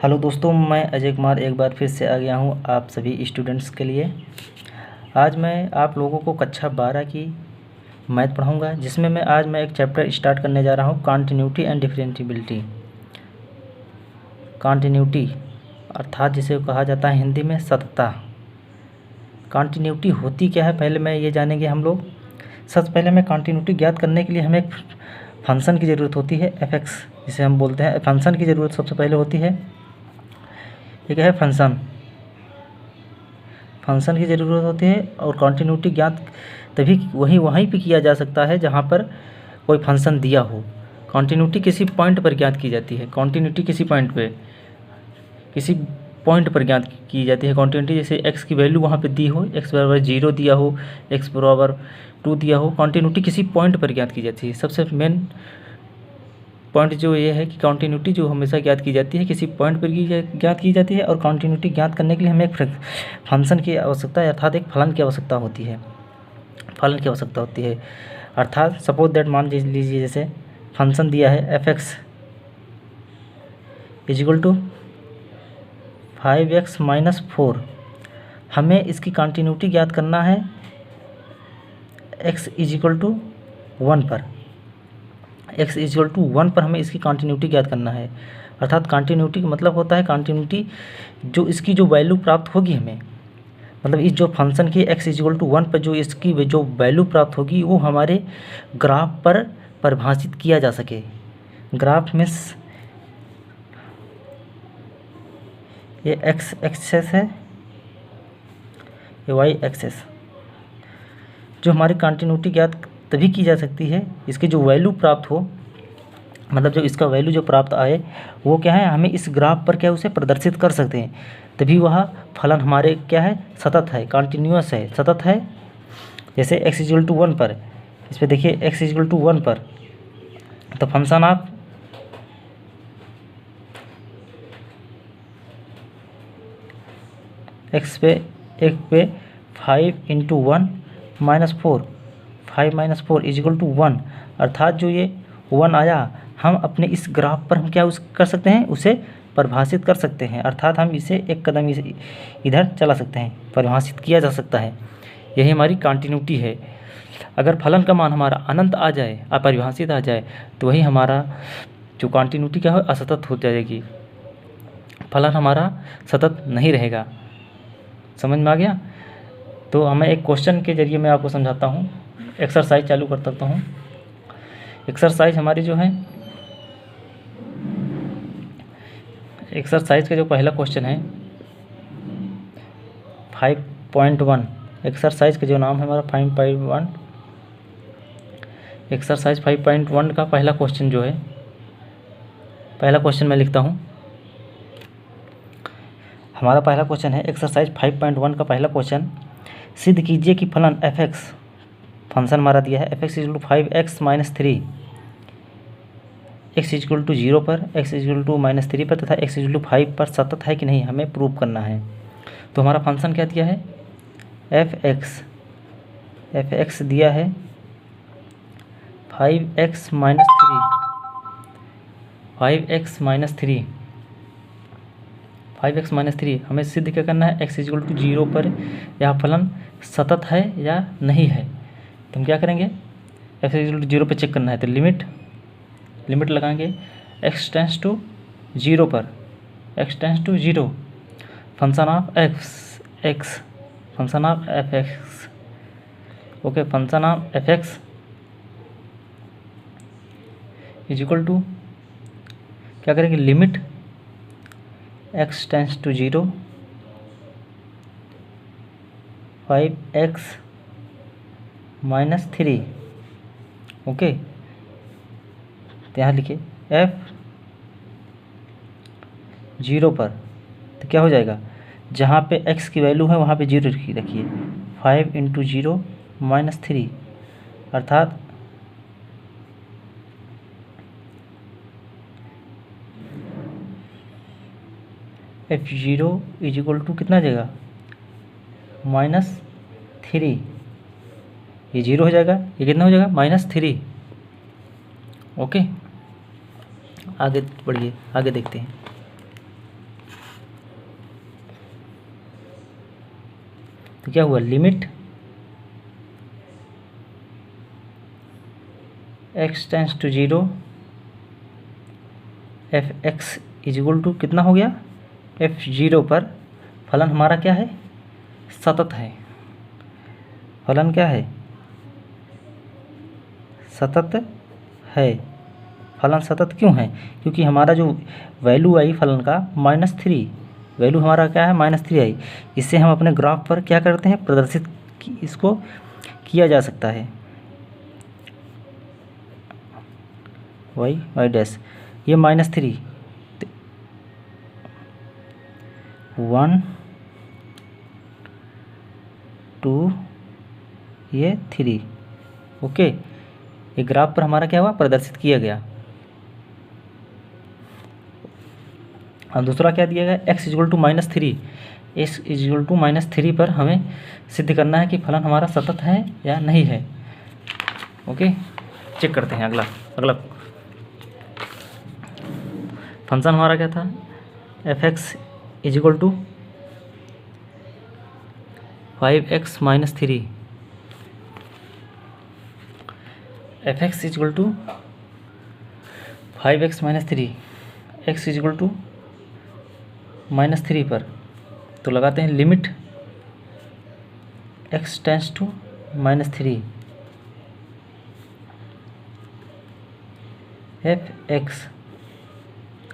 Hello दोस्तों, मैं अजय कुमार एक बार फिर से आ गया हूँ आप सभी स्टूडेंट्स के लिए। आज मैं आप लोगों को कक्षा 12 की मैथ पढ़ाऊँगा, जिसमें मैं एक चैप्टर स्टार्ट करने जा रहा हूँ, कॉन्टिन्यूटी एंड डिफरेंशिएबिलिटी। कॉन्टिन्यूटी अर्थात जिसे कहा जाता है हिंदी में सततता। कॉन्टिन्यूटी होती क्या है पहले मैं ये जानेंगे हम लोग। सबसे पहले हमें कॉन्टिन्यूटी ज्ञात करने के लिए हमें एक फंक्शन की ज़रूरत होती है, f(x) जिसे हम बोलते हैं। फंक्शन की ज़रूरत सबसे पहले होती है। ये क्या है? फंक्शन की ज़रूरत होती है। और कॉन्टिन्यूटी ज्ञात तभी वहीं पे किया जा सकता है जहाँ पर कोई फंक्शन दिया हो। कॉन्टिन्यूटी किसी पॉइंट पर ज्ञात की जाती है। कॉन्टिन्यूटी किसी पॉइंट पर ज्ञात की जाती है कॉन्टिन्यूटी। जैसे x की वैल्यू वहाँ पे दी हो, x बराबर 0 दिया हो, x बराबर 2 दिया हो, कॉन्टिन्यूटी किसी पॉइंट पर ज्ञात की जाती है। सबसे मेन पॉइंट जो ये है कि कॉन्टिन्यूटी जो हमेशा ज्ञात की जाती है किसी पॉइंट पर ज्ञात की जाती है। और कॉन्टिन्यूटी ज्ञात करने के लिए हमें एक फंक्शन की आवश्यकता है, अर्थात एक फलन की आवश्यकता होती है। अर्थात सपोज दैट मान लीजिए जैसे फंक्शन दिया है f(x) = 5x - 4। हमें इसकी कॉन्टिन्यूटी ज्ञात करना है x = 1 पर। x = 1 पर हमें इसकी कॉन्टिन्यूटी ज्ञात करना है। अर्थात कॉन्टिन्यूटी का मतलब होता है कॉन्टिन्यूटी जो इसकी जो वैल्यू प्राप्त होगी हमें, मतलब इस जो फंक्शन की x = 1 पर जो इसकी जो वैल्यू प्राप्त होगी वो हमारे ग्राफ पर परिभाषित किया जा सके। ग्राफ मीन्स ये x एक्सेस है, ये y एक्सेस। जो हमारी कॉन्टिन्यूटी ज्ञात तभी की जा सकती है इसकी जो वैल्यू प्राप्त हो, मतलब जो इसका वैल्यू जो प्राप्त आए वो क्या है, हमें इस ग्राफ पर क्या उसे प्रदर्शित कर सकते हैं। तभी वह फलन हमारे क्या है, सतत है, कॉन्टिन्यूअस है, सतत है। जैसे x = 1 पर, इस पर देखिए x = 1 पर, तो फंक्शन ऑफ x पे 5 × 1 - 4, 5 - 4 = 1। अर्थात जो ये 1 आया, हम अपने इस ग्राफ पर हम क्या कर सकते हैं, उसे परिभाषित कर सकते हैं। अर्थात हम इसे एक कदम इधर चला सकते हैं, परिभाषित किया जा सकता है। यही हमारी कॉन्टिन्यूटी है। अगर फलन का मान हमारा अनंत आ जाए, अपरिभाषित आ जाए, तो वही हमारा जो कॉन्टिन्यूटी क्या हो, असतत हो जाएगी। फलन हमारा सतत नहीं रहेगा। समझ में आ गया? तो हमें एक क्वेश्चन के जरिए मैं आपको समझाता हूँ। एक्सरसाइज चालू कर सकता हूँ। एक्सरसाइज हमारी जो है, एक्सरसाइज का जो पहला क्वेश्चन है 5.1, एक्सरसाइज का जो नाम है हमारा 5.1, एक्सरसाइज 5.1 का पहला क्वेश्चन जो है, पहला क्वेश्चन मैं लिखता हूँ। हमारा पहला क्वेश्चन है एक्सरसाइज 5.1 का पहला क्वेश्चन। सिद्ध कीजिए कि फलन f(x), फंक्शन हमारा दिया है f(x) = 5x - 3, x = 0 पर, x = -3 पर तथा x = 5 पर सतत है कि नहीं, हमें प्रूव करना है। तो हमारा फंक्शन क्या दिया है, f(x) दिया है 5x - 3, 5x - 3। हमें सिद्ध क्या करना है, x = 0 पर यह फलन सतत है या नहीं है। तो हम क्या करेंगे, x = 0 पर चेक करना है, तो लिमिट लगाएंगे x टेंड्स टू 0 पर, x tends to 0, function of x, function of f(x), okay, function of f(x) = क्या करेंगे, limit x tends to 0, 5x - 3, okay. तो यहाँ लिखिए f 0 पर, तो क्या हो जाएगा, जहाँ पे x की वैल्यू है वहाँ पे 0 रखिए, 5 × 0 - 3, अर्थात f0 = कितना आ जाएगा, -3। ये 0 हो जाएगा, ये कितना हो जाएगा, -3, ओके। आगे बढ़िए, आगे देखते हैं। तो क्या हुआ, limit x tends to 0 F X is equal to कितना हो गया, f0 पर फलन हमारा क्या है, सतत है। फलन क्या है, सतत है। फलन सतत क्यों है, क्योंकि हमारा जो वैल्यू आई फलन का -3, वैल्यू हमारा क्या है -3 आई। इससे हम अपने ग्राफ पर क्या करते हैं, प्रदर्शित इसको किया जा सकता है, वाई डैश, ये -3 1 2 ये 3, ओके। ये ग्राफ पर हमारा क्या हुआ, प्रदर्शित किया गया। और दूसरा क्या दिया गया, x equal to -3, x equal to -3 पर हमें सिद्ध करना है कि फलन हमारा सतत है या नहीं है, ओके। चेक करते हैं अगला फंक्शन हमारा क्या था, f(x) is equal to 5x - 3, f(x) is equal to 5x - 3, x is equal to -3 पर, तो लगाते हैं limit x tends to -3 f(x),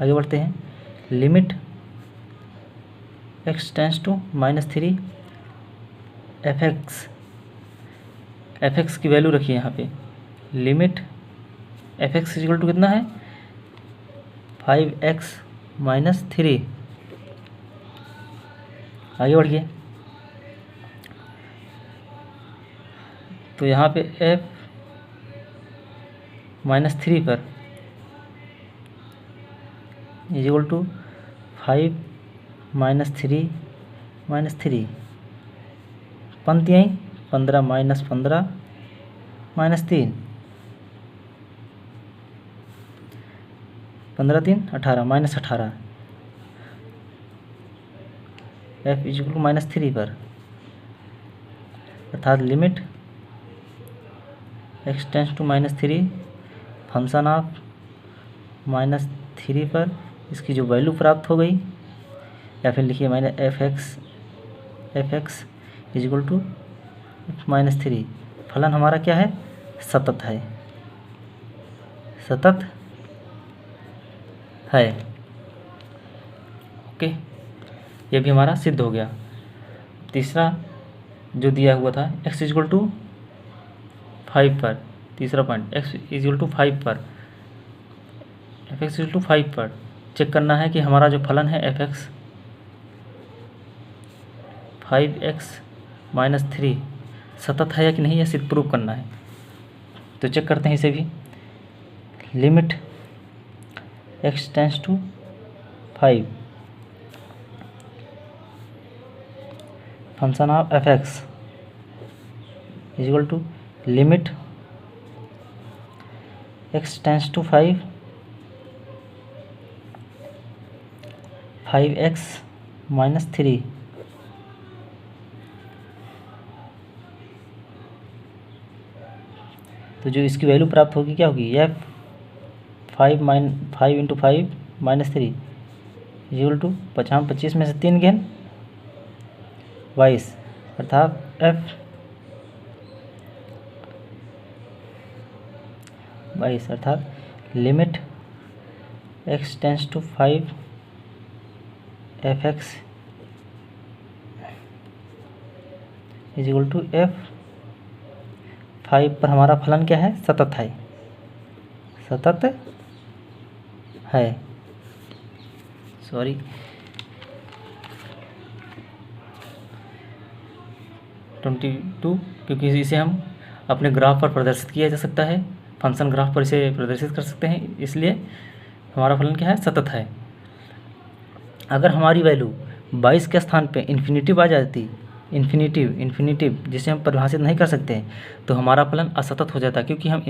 आगे बढ़ते हैं, limit x tends to -3 f(x) की वैल्यू रखिए यहाँ पे, लिमिट f(x) इक्वल टू कितना है, 5x - 3, आगे बढ़िए। तो यहाँ पे f -3 पर इज इक्वल टू 5 - 3 -3, पंक्तियाँ 15 - 15 -3, 15 3 18 -18, f इज इक्वल टू -3 पर, अर्थात limit x tends to -3 function of -3 पर इसकी जो वैल्यू प्राप्त हो गई, या फिर लिखिए f(x) इज इक्वल टू -3, फलन हमारा क्या है, सतत है, सतत है, ओके। ये भी हमारा सिद्ध हो गया। तीसरा जो दिया हुआ था x इज इक्वल टू 5 पर, तीसरा point x is equal to 5 पर, f(x) इज इक्वल टू 5 पर चेक करना है कि हमारा जो फलन है f(x) 5x - 3 सतत है या कि नहीं, यह सिद्ध प्रूव करना है। तो चेक करते हैं इसे भी, limit x tends to 5 function of f(x) is equal to limit x tends to 5x - 3, तो जो इसकी वैल्यू प्राप्त होगी क्या होगी, f 5 × 5 -3 इक्वल टू 25 में से 3 गेन 22, अर्थात f 22, अर्थात limit x tends to 5 f(x) is equal to f 5 पर हमारा फलन क्या है, सतत है, सतत है, सॉरी 22, क्योंकि इसे हम अपने ग्राफ पर प्रदर्शित किया जा सकता है, फंक्शन ग्राफ पर इसे प्रदर्शित कर सकते हैं, इसलिए हमारा फलन क्या है, सतत है। अगर हमारी वैल्यू 22 के स्थान पे इन्फिनेटिव आ जाती, इन्फिनेटिव जिसे हम परिभाषित नहीं कर सकते हैं, तो हमारा फलन असतत हो जाता, क्योंकि हम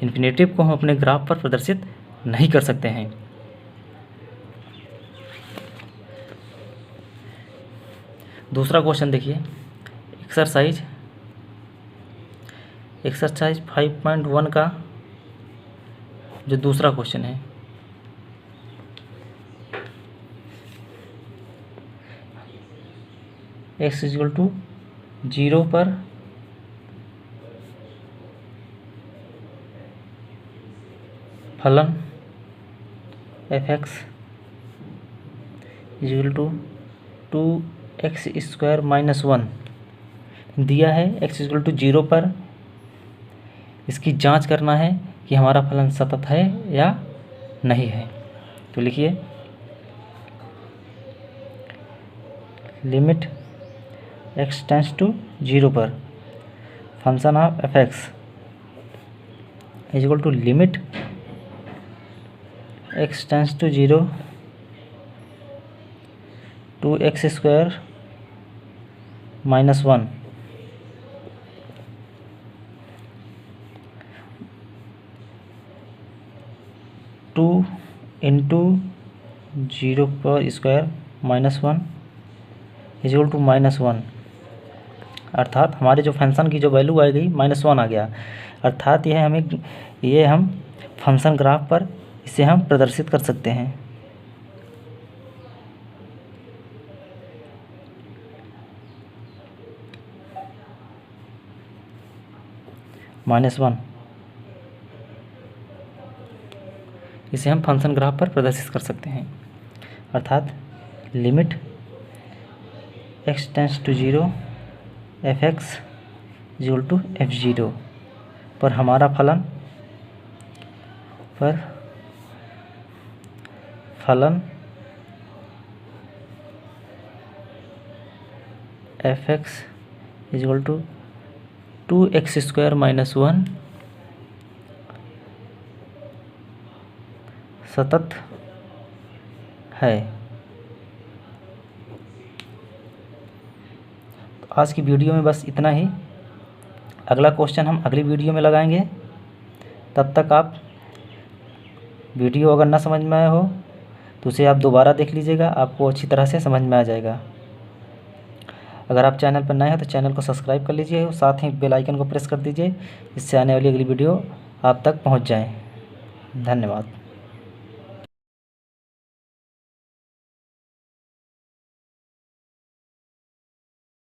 इन्फिनेटिव को हम अपने ग्राफ पर प्रदर्शित नहीं कर सकते हैं। दूसरा क्वेश्चन देखिए, एक्सरसाइज 5.1 का जो दूसरा क्वेश्चन है, x इक्वल टू 0 पर फलन f(x) equal to 2x² minus 1 दिया है। x इक्वल टू 0 पर इसकी जांच करना है कि हमारा फलन सतत है या नहीं है। तो लिखिए लिमिट x टेंड्स टू 0 पर function of f(x) equal to limit x tends to 0 2x² minus 1 2 into 0 पर square minus 1 equal to minus 1, अर्थात हमारे जो फंक्शन की जो वैल्यू आ गई -1 आ गया। अर्थात ये हम फंक्शन ग्राफ पर इसे हम प्रदर्शित कर सकते हैं। -1 इसे हम फंक्शन ग्राफ पर प्रदर्शित कर सकते हैं। अर्थात limit x tends to 0 f(x) equal to f(0) पर हमारा फलन f(x) equal to 2x² minus 1 सतत है। आज की वीडियो में बस इतना ही। अगला क्वेश्चन हम अगली वीडियो में लगाएंगे। तब तक आप वीडियो अगर ना समझ में आया हो तो उसे आप दोबारा देख लीजिएगा, आपको अच्छी तरह से समझ में आ जाएगा। अगर आप चैनल पर नए हैं तो चैनल को सब्सक्राइब कर लीजिए और साथ ही बेल आइकन को प्रेस कर दीजिए, इससे आने वाली अगली वीडियो आप तक पहुंच जाए। धन्यवाद।